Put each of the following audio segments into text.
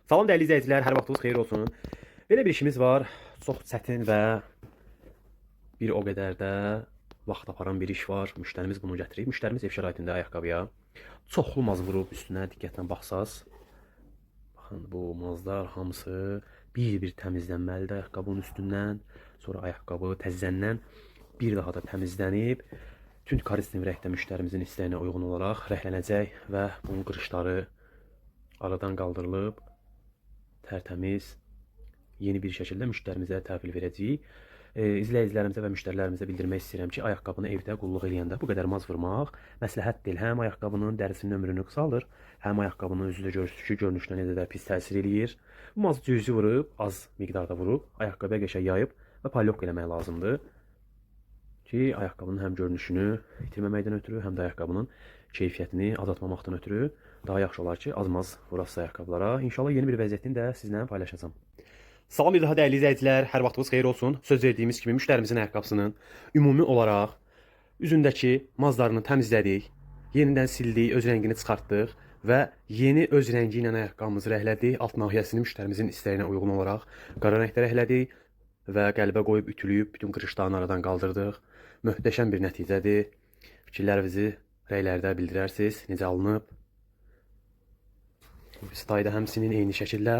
Salam dəyərli izləyicilər, hər vaxtınız xeyir olsun. Belə bir işimiz var. Çox çətin və bir o qədər də vaxt aparan bir iş var. Müştərimiz bunu gətirib. Müştərimiz ev şəraitində ayaqqabıya çoxlu maz vurub üstünə diqqətlə baxsaz. Baxın, bu mazlar hamısı bir-bir təmizlənməlidir ayaqqabının üstündən. Sonra ayaqqabı təzədən bir daha da təmizlənib. Tünd karistin rəngdə müştərimizin istəyinə uyğun olaraq rənglənəcək və bunun qırışları aradan qaldırılıb tərtəmiz yeni bir şəkildə müştərimizə təhvil verəcəyik. İzləyicilərimizə və müştərilərimizə bildirmək istəyirəm ki, ayaqqabını evdə qulluq eləyəndə bu qədər maz vurmaq məsləhət deyil. Həm ayaqqabının dərisinin ömrünü qısaldır, həm ayaqqabının özü də görürsünüz ki, görünüşünə necə də pis təsir eləyir. Bu mazı cüzi vurub, az miqdarda vurub, ayaqqabıya qəşəng yayıb və palyok eləmək lazımdır ki, ayaqqabının həm görünüşünü itirməməkdən ötürü, həm də ayaqqabının keyfiyyətini azaltmamaqdan ötürü daha yaxşı olar ki, az-maz vurasınız ayaqqabılara. İnşallah yeni bir vəziyyətini də sizlə paylaşacağam. Salam bir daha dəyərli izləyicilər, hər vaxtınız xeyir olsun. Söz verdiyimiz kimi müştərimizin ayaqqabısının ümumi olaraq üzündəki mazlarını təmizlədik, yenidən sildik, öz rəngini çıxartdıq və yeni öz rəngi ilə ayaqqabımızı rəhlədik. Alt nahiyəsini müştərimizin istəyinə uyğun olaraq qara rəngdə rəhlədik və qəlbə qoyub ütülüyüb bütün qırışlarını aradan qaldırdıq. Möhtəşəm bir nəticədir. Fikirlərinizi rəylərdə bildirərsiniz. Necə alınıb? Stayda həmçinin eyni şəkildə.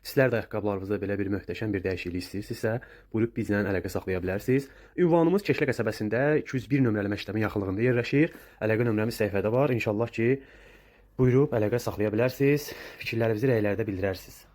Sizlər də ayaqqabılarınızda belə bir möhtəşəm bir dəyişiklik istəyirsinizsə, buyurub bizlə əlaqə saxlaya bilərsiniz. Ünvanımız Keşlə qəsəbəsində 201 nömrəli məktəbin yaxınlığında yerləşir. Əlaqə nömrəmiz səhifədə var. İnşallah ki, buyurub əlaqə saxlaya bilərsiniz. Fikirlərinizi rəylərdə bildirərsiniz.